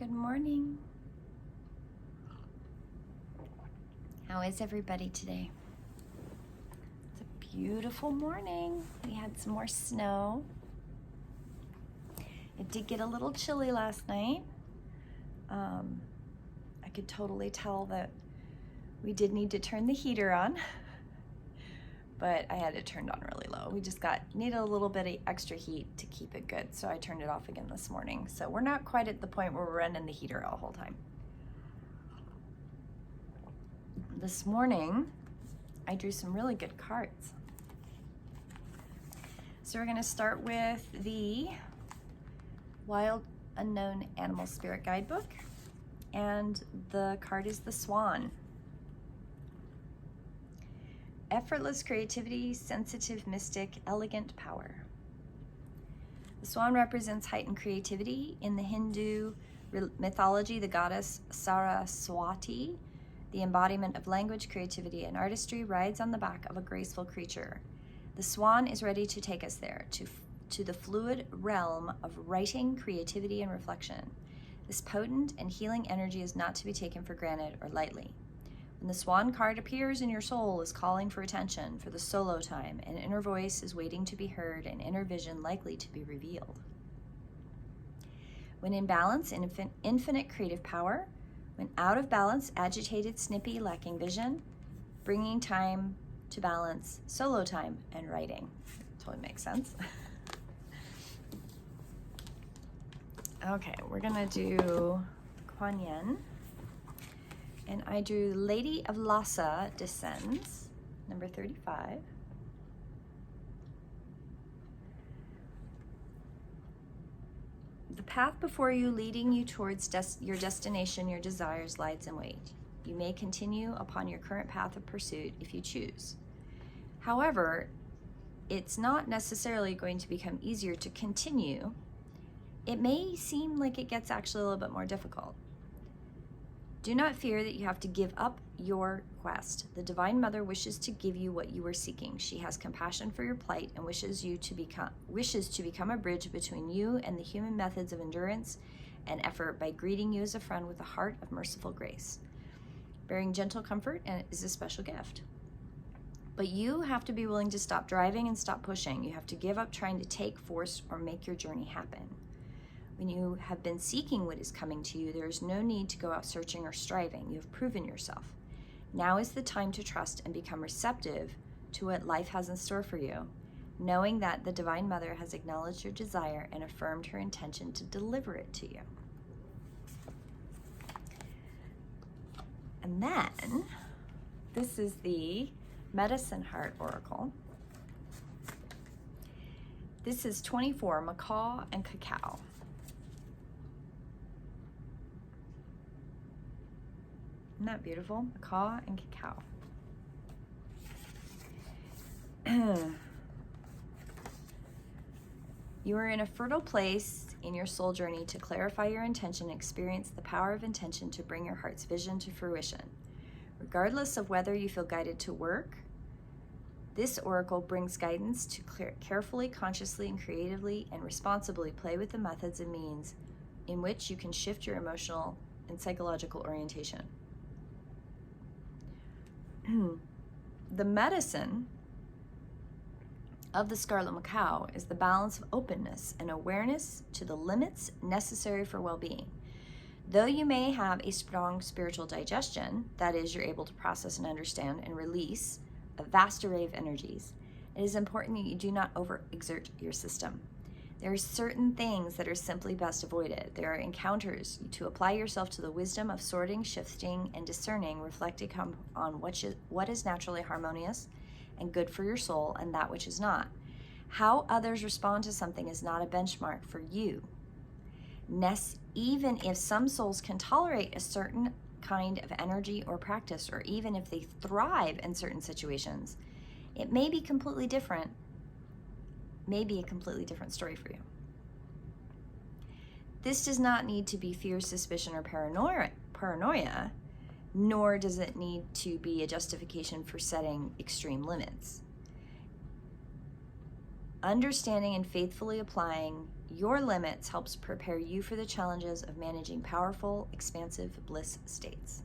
Good morning. How is everybody today? It's a beautiful morning. We had some more snow. It did get a little chilly last night. I could totally tell that we did need to turn the heater on, but I had it turned on really low. We just needed a little bit of extra heat to keep it good, so I turned it off again this morning. So we're not quite at the point where we're running the heater all the whole time. This morning, I drew some really good cards. So we're going to start with the Wild Unknown Animal Spirit Guidebook, and the card is the Swan. Effortless creativity, sensitive mystic, elegant power. The swan represents heightened creativity. In the Hindu mythology, the goddess Saraswati, the embodiment of language, creativity, and artistry, rides on the back of a graceful creature. The swan is ready to take us there, to the fluid realm of writing, creativity, and reflection. This potent and healing energy is not to be taken for granted or lightly. When the swan card appears and your soul is calling for attention, for the solo time, an inner voice is waiting to be heard, and inner vision likely to be revealed. When in balance, infinite creative power. When out of balance, agitated, snippy, lacking vision. Bringing time to balance, solo time, and writing. Totally makes sense. Okay, we're gonna do Quan Yin. And I drew Lady of Lhasa Descends, number 35. The path before you, leading you towards your destination, your desires, lies in wait. You may continue upon your current path of pursuit if you choose. However, it's not necessarily going to become easier to continue. It may seem like it gets actually a little bit more difficult. Do not fear that you have to give up your quest. The Divine Mother wishes to give you what you are seeking. She has compassion for your plight and wishes to become a bridge between you and the human methods of endurance and effort by greeting you as a friend with a heart of merciful grace. Bearing gentle comfort is a special gift. But you have to be willing to stop driving and stop pushing. You have to give up trying to take, force, or make your journey happen. When you have been seeking what is coming to you, there is no need to go out searching or striving. You have proven yourself. Now is the time to trust and become receptive to what life has in store for you, knowing that the Divine Mother has acknowledged your desire and affirmed her intention to deliver it to you. And then, this is the Medicine Heart Oracle. This is 24, Macaw and Cacao. Isn't that beautiful? Macaw and cacao. You are in a fertile place in your soul journey to clarify your intention and experience the power of intention to bring your heart's vision to fruition. Regardless of whether you feel guided to work, this oracle brings guidance to carefully, consciously, and creatively and responsibly play with the methods and means in which you can shift your emotional and psychological orientation. The medicine of the Scarlet Macaw is the balance of openness and awareness to the limits necessary for well-being. Though you may have a strong spiritual digestion, that is, you're able to process and understand and release a vast array of energies, it is important that you do not overexert your system. There are certain things that are simply best avoided. There are encounters to apply yourself to the wisdom of sorting, shifting, and discerning, reflecting on what is naturally harmonious and good for your soul and that which is not. How others respond to something is not a benchmark for you. Even if some souls can tolerate a certain kind of energy or practice, or even if they thrive in certain situations, it may be completely different. Maybe a completely different story for you. This does not need to be fear, suspicion, or paranoia, nor does it need to be a justification for setting extreme limits. Understanding and faithfully applying your limits helps prepare you for the challenges of managing powerful, expansive bliss states.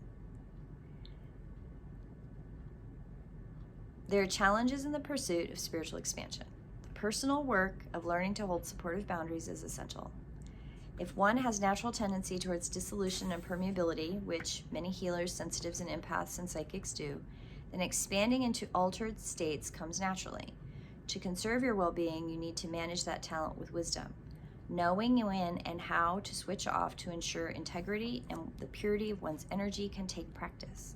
There are challenges in the pursuit of spiritual expansion. The personal work of learning to hold supportive boundaries is essential. If one has natural tendency towards dissolution and permeability, which many healers, sensitives, and empaths and psychics do, then expanding into altered states comes naturally. To conserve your well-being, you need to manage that talent with wisdom, knowing when and how to switch off to ensure integrity and the purity of one's energy can take practice.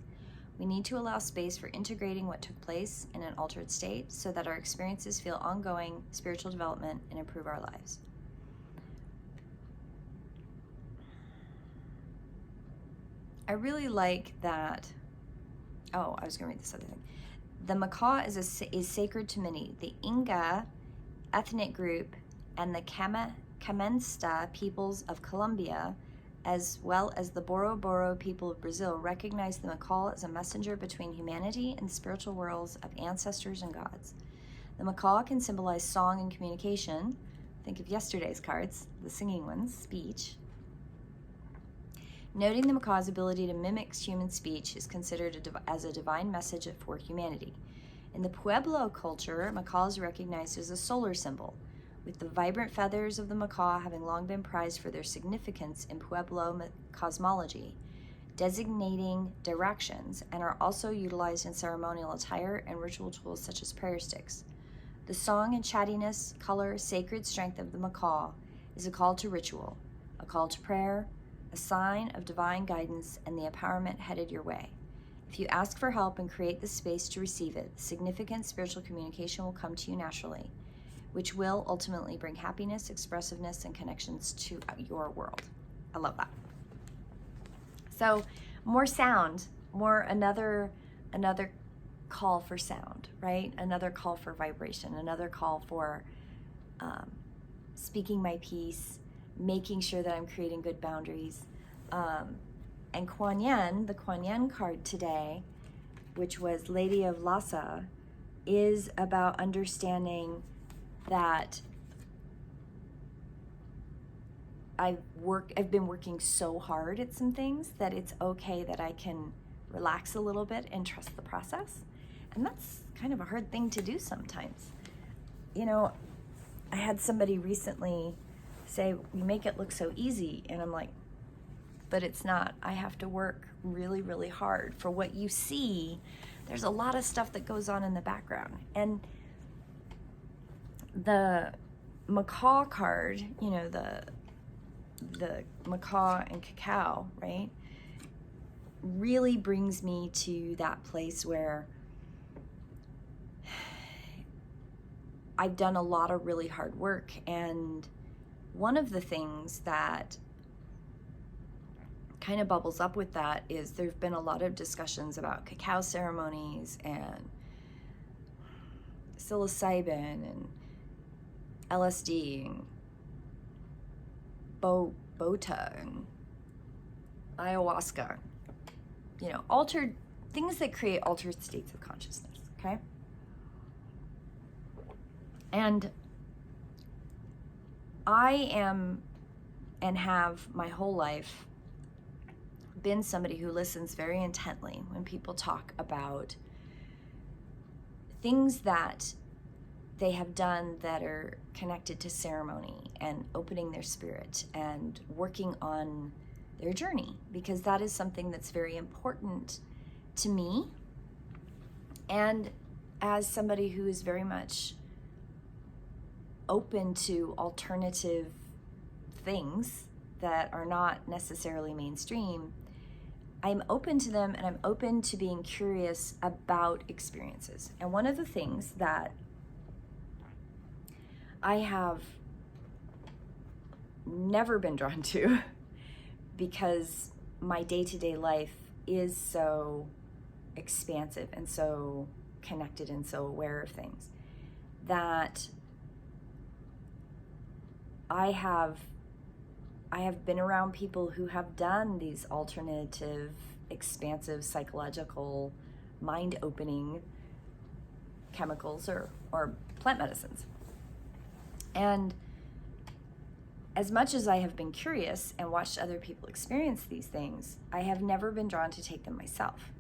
We need to allow space for integrating what took place in an altered state so that our experiences feel ongoing spiritual development and improve our lives. I really like that. Oh, I was going to read this other thing. The Macaw is sacred to many. The Inga ethnic group and the Camensta peoples of Colombia, as well as the Boro Boro people of Brazil, recognize the Macaw as a messenger between humanity and the spiritual worlds of ancestors and gods. The Macaw can symbolize song and communication. Think of yesterday's cards, the singing ones, speech. Noting the Macaw's ability to mimic human speech is considered as a divine message for humanity. In the Pueblo culture, Macaw is recognized as a solar symbol, with the vibrant feathers of the macaw having long been prized for their significance in Pueblo cosmology, designating directions, and are also utilized in ceremonial attire and ritual tools such as prayer sticks. The song and chattiness, color, sacred strength of the macaw is a call to ritual, a call to prayer, a sign of divine guidance and the empowerment headed your way. If you ask for help and create the space to receive it, significant spiritual communication will come to you naturally, which will ultimately bring happiness, expressiveness, and connections to your world. I love that. So more sound, another call for sound, right? Another call for vibration, another call for speaking my piece, making sure that I'm creating good boundaries. And Quan Yin, the Quan Yin card today, which was Lady of Lhasa, is about understanding that I've been working so hard at some things that it's okay that I can relax a little bit and trust the process. And that's kind of a hard thing to do sometimes. You know, I had somebody recently say, "You make it look so easy." And I'm like, but it's not. I have to work really, really hard for what you see. There's a lot of stuff that goes on in the background. And the Macaw card, you know, the macaw and cacao, right, really brings me to that place where I've done a lot of really hard work. And one of the things that kind of bubbles up with that is there've been a lot of discussions about cacao ceremonies and psilocybin and LSD and bota and ayahuasca, you know, altered things that create altered states of consciousness, okay? And I am and have my whole life been somebody who listens very intently when people talk about things that they have done that are connected to ceremony and opening their spirit and working on their journey, because that is something that's very important to me. And as somebody who is very much open to alternative things that are not necessarily mainstream, I'm open to them, and I'm open to being curious about experiences. And one of the things that I have never been drawn to, because my day-to-day life is so expansive and so connected and so aware of things, that I have been around people who have done these alternative, expansive, psychological, mind-opening chemicals or plant medicines. And as much as I have been curious and watched other people experience these things, I have never been drawn to take them myself.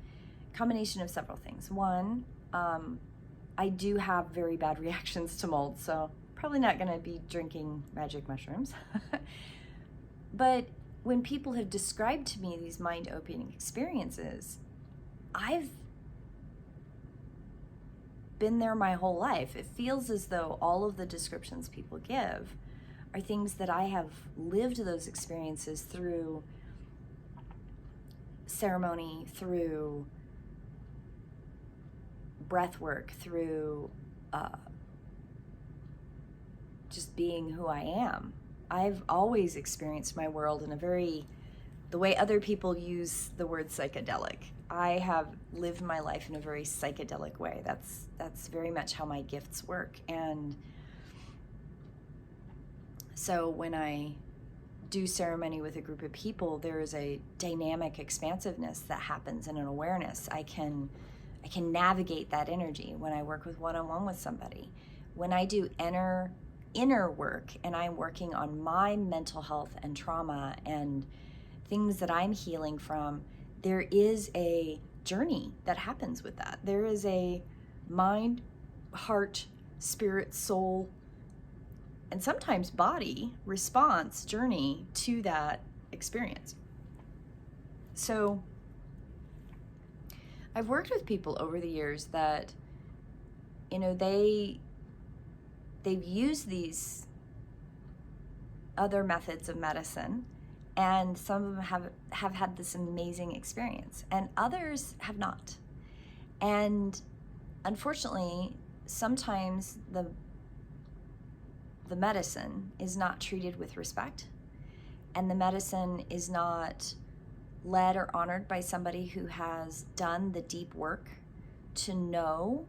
Combination of several things. One, I do have very bad reactions to mold, so probably not going to be drinking magic mushrooms. But when people have described to me these mind-opening experiences, I've been there my whole life. It feels as though all of the descriptions people give are things that I have lived those experiences through ceremony, through breath work, through just being who I am. I've always experienced my world in a very, the way other people use the word psychedelic. I have lived my life in a very psychedelic way. That's very much how my gifts work. And so when I do ceremony with a group of people, there is a dynamic expansiveness that happens and an awareness. I can navigate that energy when I work with one-on-one with somebody. When I do inner work and I'm working on my mental health and trauma and things that I'm healing from, there is a journey that happens with that. There is a mind, heart, spirit, soul, and sometimes body response journey to that experience. So I've worked with people over the years that, they've used these other methods of medicine, and some of them have had this amazing experience, and others have not. And unfortunately, sometimes the medicine is not treated with respect, and the medicine is not led or honored by somebody who has done the deep work to know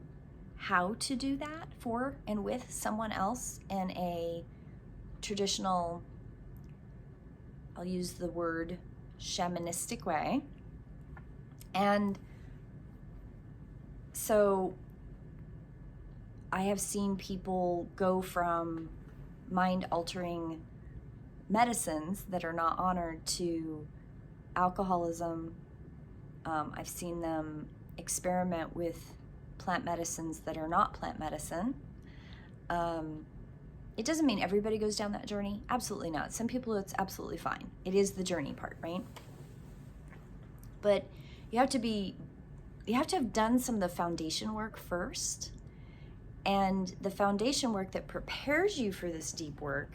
how to do that for and with someone else in a traditional, I'll use the word shamanistic way. And so I have seen people go from mind-altering medicines that are not honored to alcoholism. I've seen them experiment with plant medicines that are not plant medicine. It doesn't mean everybody goes down that journey. Absolutely not. Some people, it's absolutely fine. It is the journey part, right? But you have to have done some of the foundation work first. And the foundation work that prepares you for this deep work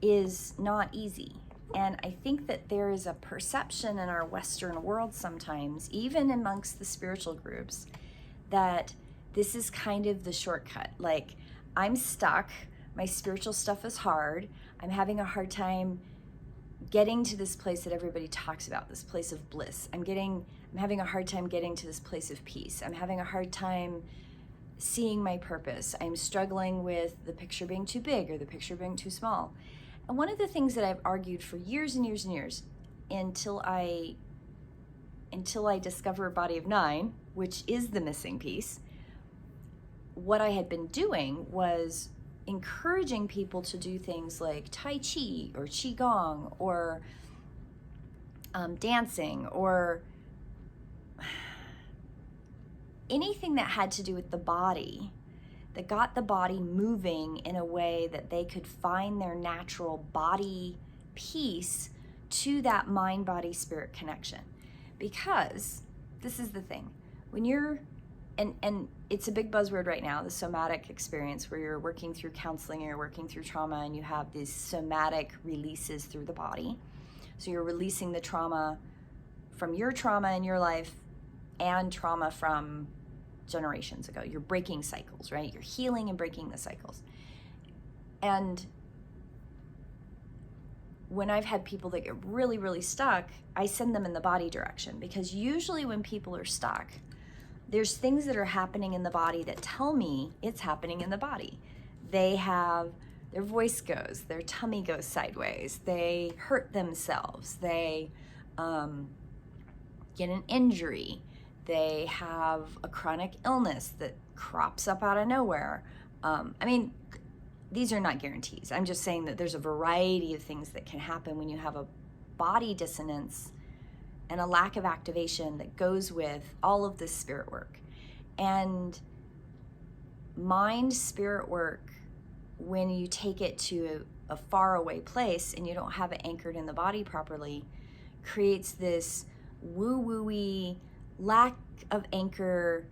is not easy. And I think that there is a perception in our Western world sometimes, even amongst the spiritual groups, that this is kind of the shortcut. Like, I'm stuck, my spiritual stuff is hard, I'm having a hard time getting to this place that everybody talks about, this place of bliss. I'm having a hard time getting to this place of peace. I'm having a hard time seeing my purpose. I'm struggling with the picture being too big or the picture being too small. And one of the things that I've argued for years and years and years, until I discover Body of Nine, which is the missing piece, what I had been doing was encouraging people to do things like Tai Chi or Qigong or dancing or anything that had to do with the body, that got the body moving in a way that they could find their natural body peace to that mind, body, spirit connection. Because this is the thing, when you're, and it's a big buzzword right now, the somatic experience, where you're working through counseling and you're working through trauma and you have these somatic releases through the body. So you're releasing the trauma from your trauma in your life and trauma from generations ago. You're breaking cycles, right? You're healing and breaking the cycles. And when I've had people that get really, really stuck, I send them in the body direction, because usually when people are stuck, there's things that are happening in the body that tell me it's happening in the body. Their voice goes, their tummy goes sideways, they hurt themselves, they get an injury, they have a chronic illness that crops up out of nowhere. these are not guarantees. I'm just saying that there's a variety of things that can happen when you have a body dissonance and a lack of activation that goes with all of this spirit work. And mind spirit work, when you take it to a faraway place and you don't have it anchored in the body properly, creates this woo-woo-y lack of anchor.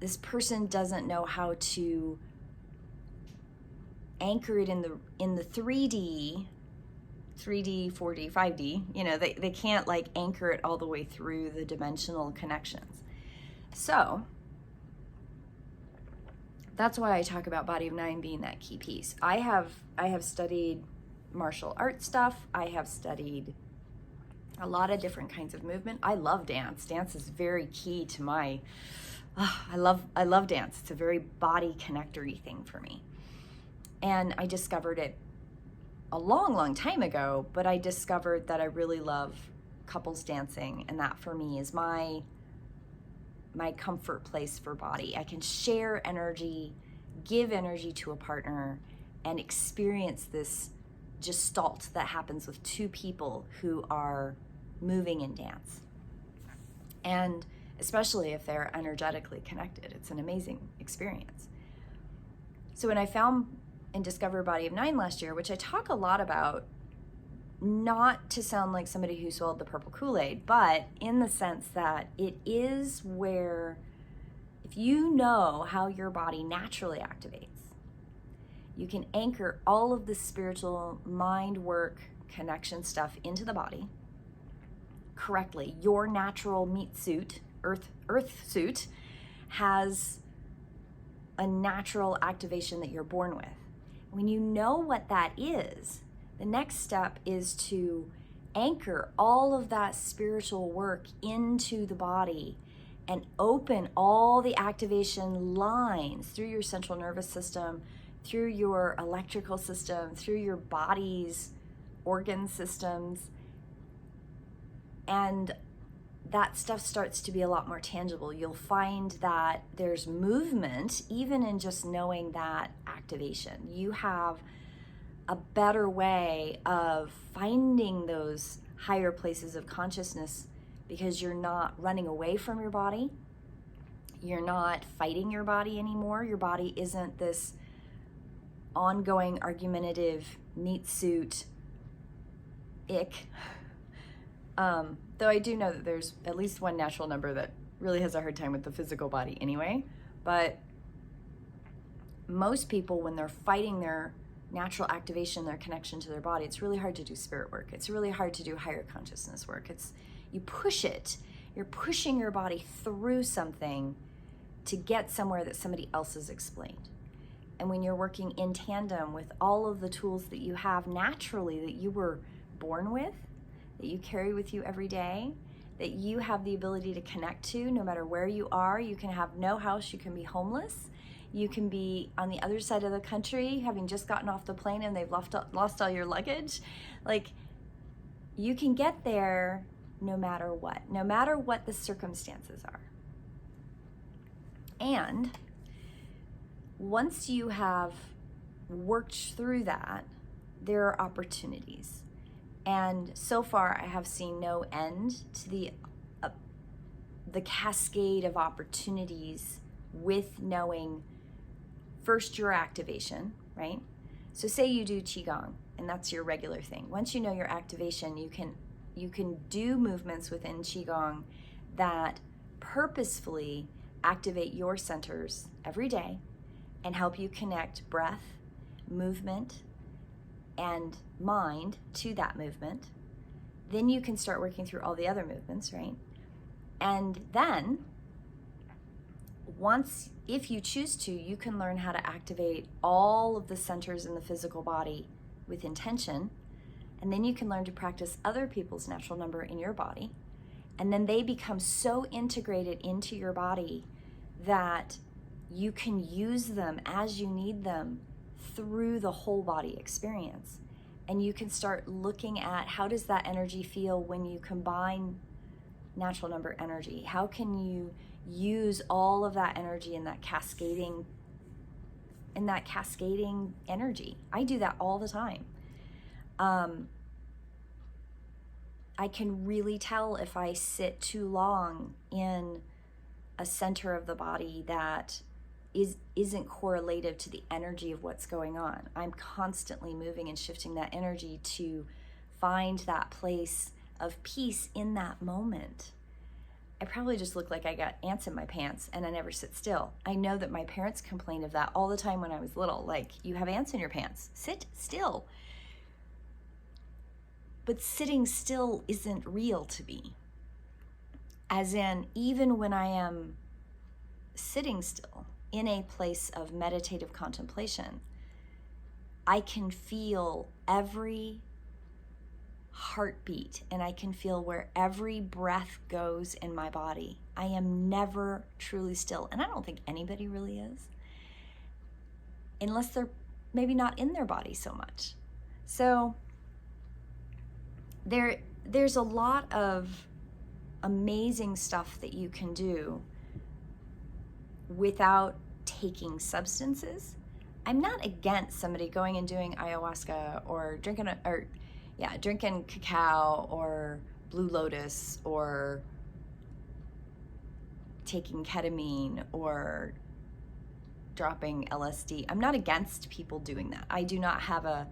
This person doesn't know how to anchor it in the 3D, 4D, 5D. You know, they can't like anchor it all the way through the dimensional connections. So that's why I talk about Body of Nine being that key piece. I have studied martial arts stuff. I have studied a lot of different kinds of movement. I love dance. Dance is very key to my, I love dance. It's a very body connector-y thing for me. And I discovered it a long, long time ago, but I discovered that I really love couples dancing, and that for me is my comfort place for body. I can share energy, give energy to a partner, and experience this gestalt that happens with two people who are moving in dance. And especially if they're energetically connected, it's an amazing experience. So when I found and discovered Body of Nine last year, which I talk a lot about, not to sound like somebody who swallowed the purple Kool-Aid, but in the sense that it is where, if you know how your body naturally activates, you can anchor all of the spiritual mind work connection stuff into the body correctly. Your natural meat suit, earth suit, has a natural activation that you're born with. When you know what that is, the next step is to anchor all of that spiritual work into the body and open all the activation lines through your central nervous system, through your electrical system, through your body's organ systems. And that stuff starts to be a lot more tangible. You'll find that there's movement even in just knowing that activation. You have a better way of finding those higher places of consciousness because you're not running away from your body. You're not fighting your body anymore. Your body isn't this ongoing argumentative meat suit ick. Though I do know that there's at least one natural number that really has a hard time with the physical body anyway. But most people, when they're fighting their natural activation, their connection to their body, it's really hard to do spirit work. It's really hard to do higher consciousness work. You push it. You're pushing your body through something to get somewhere that somebody else has explained. And when you're working in tandem with all of the tools that you have naturally, that you were born with, that you carry with you every day, that you have the ability to connect to no matter where you are. You can have no house, you can be homeless, you can be on the other side of the country having just gotten off the plane and they've lost all your luggage. Like, you can get there no matter what the circumstances are. And once you have worked through that, there are opportunities. And so far, I have seen no end to the cascade of opportunities with knowing first your activation, right? So say you do Qigong, and that's your regular thing. Once you know your activation, you can do movements within Qigong that purposefully activate your centers every day and help you connect breath, movement, and mind to that movement. Then you can start working through all the other movements, right? And then if you choose to, you can learn how to activate all of the centers in the physical body with intention. And then you can learn to practice other people's natural number in your body. And then they become so integrated into your body that you can use them as you need them through the whole body experience. And you can start looking at, how does that energy feel when you combine natural number energy? How can you use all of that energy and that cascading in that cascading energy. I do that all the time. I can really tell if I sit too long in a center of the body that isn't correlative to the energy of what's going on. I'm constantly moving and shifting that energy to find that place of peace in that moment. I probably just look like I got ants in my pants and I never sit still. I know that my parents complained of that all the time when I was little. Like, you have ants in your pants, sit still. But sitting still isn't real to me. As in, even when I am sitting still in a place of meditative contemplation, I can feel every heartbeat and I can feel where every breath goes in my body. I am never truly still, and I don't think anybody really is, unless they're maybe not in their body so much. So there's a lot of amazing stuff that you can do without taking substances. I'm not against somebody going and doing ayahuasca or drinking cacao or Blue Lotus or taking ketamine or dropping LSD. I'm not against people doing that. I do not have a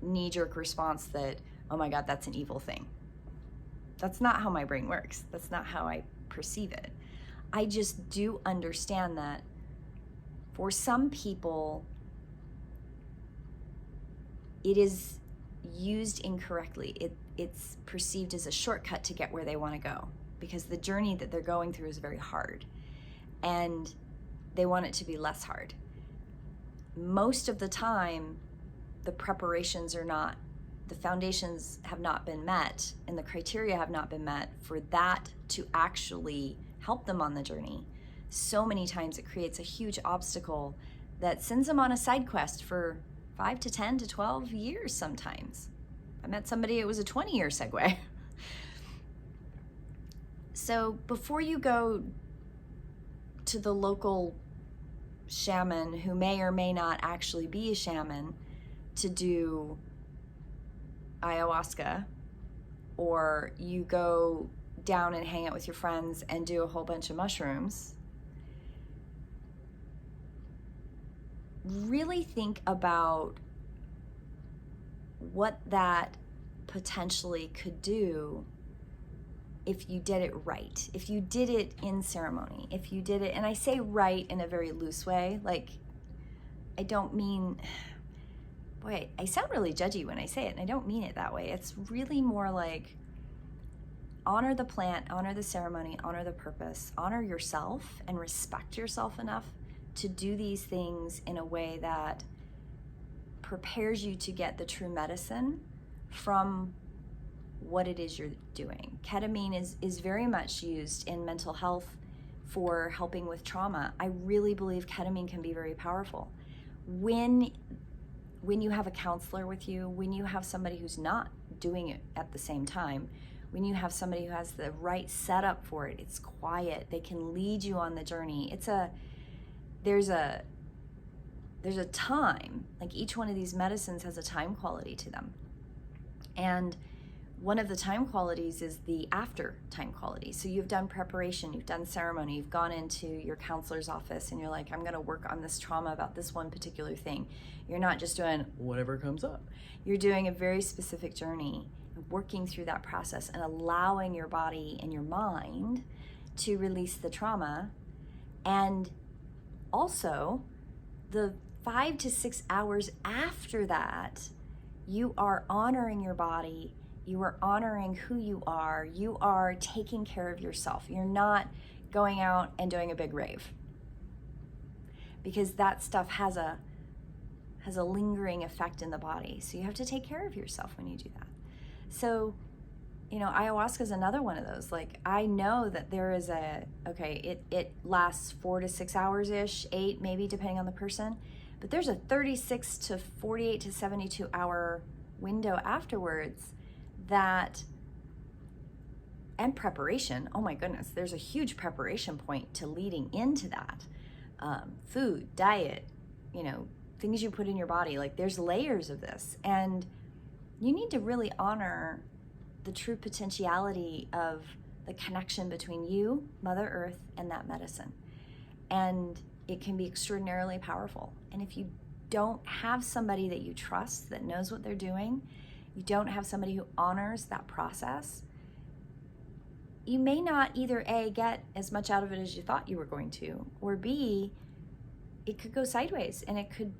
knee-jerk response that, oh my God, that's an evil thing. That's not how my brain works. That's not how I perceive it. I just do understand that for some people, it is used incorrectly. It's perceived as a shortcut to get where they want to go, because the journey that they're going through is very hard and they want it to be less hard. Most of the time, the preparations are not, the foundations have not been met and the criteria have not been met for that to actually help them on the journey. So many times it creates a huge obstacle that sends them on a side quest for 5 to 10 to 12 years sometimes. I met somebody, it was a 20-year segue. So before you go to the local shaman, who may or may not actually be a shaman, to do ayahuasca, or you go down and hang out with your friends and do a whole bunch of mushrooms, really think about what that potentially could do if you did it right, if you did it in ceremony, if you did it, and I say right in a very loose way, like, I don't mean, boy, I sound really judgy when I say it, and I don't mean it that way. It's really more like, honor the plant, honor the ceremony, honor the purpose, honor yourself, and respect yourself enough to do these things in a way that prepares you to get the true medicine from what it is you're doing. Ketamine is very much used in mental health for helping with trauma. I really believe ketamine can be very powerful. When you have a counselor with you, when you have somebody who's not doing it at the same time, when you have somebody who has the right setup for it, it's quiet, they can lead you on the journey. There's a time, like each one of these medicines has a time quality to them. And one of the time qualities is the after time quality. So you've done preparation, you've done ceremony, you've gone into your counselor's office and you're like, I'm gonna work on this trauma about this one particular thing. You're not just doing whatever comes up. You're doing a very specific journey, working through that process and allowing your body and your mind to release the trauma. And also, the 5 to 6 hours after that, you are honoring your body, you are honoring who you are taking care of yourself. You're not going out and doing a big rave, because that stuff has a lingering effect in the body. So you have to take care of yourself when you do that. So, ayahuasca is another one of those. Like, I know that there is it lasts 4 to 6 hours-ish, 8 maybe, depending on the person. But there's a 36 to 48 to 72 hour window afterwards and preparation. Oh my goodness, there's a huge preparation point to leading into that. Food, diet, things you put in your body. Like, there's layers of this, and you need to really honor the true potentiality of the connection between you, Mother Earth, and that medicine. And it can be extraordinarily powerful. And if you don't have somebody that you trust, that knows what they're doing, you don't have somebody who honors that process, you may not either A, get as much out of it as you thought you were going to, or B, it could go sideways and it could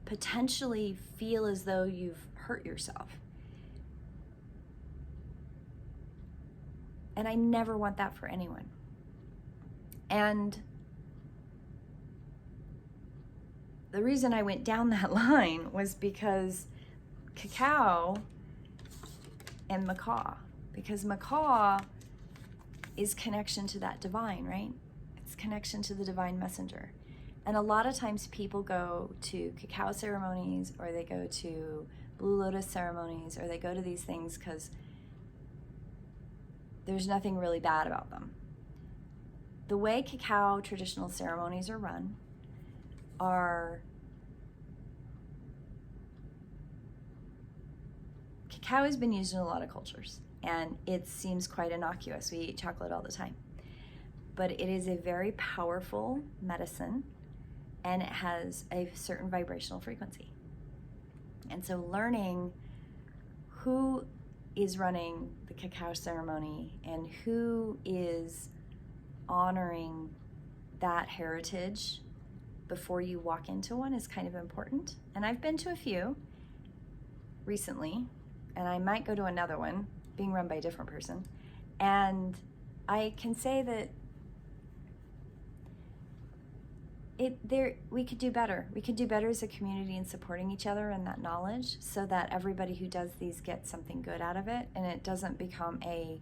potentially feel as though you've hurt yourself. And I never want that for anyone. And the reason I went down that line was because cacao and macaw, because macaw is connection to that divine, right? It's connection to the divine messenger. And a lot of times people go to cacao ceremonies, or they go to blue lotus ceremonies, or they go to these things because there's nothing really bad about them. The way cacao traditional ceremonies are run are, cacao has been used in a lot of cultures, and it seems quite innocuous. We eat chocolate all the time. But it is a very powerful medicine, and it has a certain vibrational frequency. And so learning who is running the cacao ceremony and who is honoring that heritage before you walk into one is kind of important. And I've been to a few recently, and I might go to another one being run by a different person. And I can say that we could do better. We could do better as a community in supporting each other and that knowledge, so that everybody who does these gets something good out of it, and it doesn't become a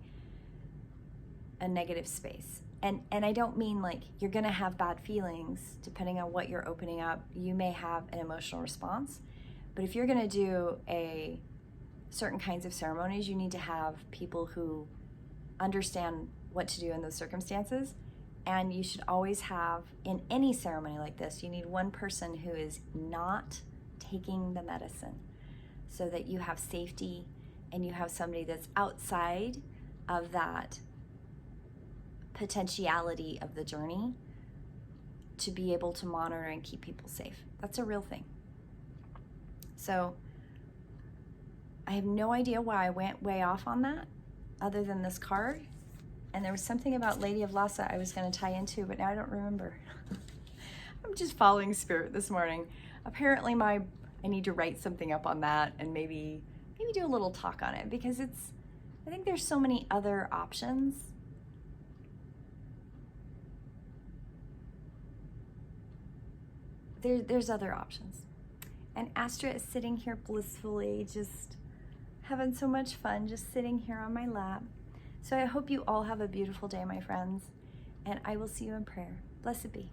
negative space. And I don't mean like you're gonna have bad feelings depending on what you're opening up. You may have an emotional response, but if you're gonna do certain kinds of ceremonies, you need to have people who understand what to do in those circumstances. And you should always have, in any ceremony like this, you need one person who is not taking the medicine, so that you have safety and you have somebody that's outside of that potentiality of the journey to be able to monitor and keep people safe. That's a real thing. So I have no idea why I went way off on that, other than this card. And there was something about Lady of Lhasa I was going to tie into, but now I don't remember. I'm just following spirit this morning. Apparently I need to write something up on that and maybe do a little talk on it, because I think there's so many other options. There's other options. And Astra is sitting here blissfully, just having so much fun, just sitting here on my lap. So I hope you all have a beautiful day, my friends, and I will see you in prayer. Blessed be.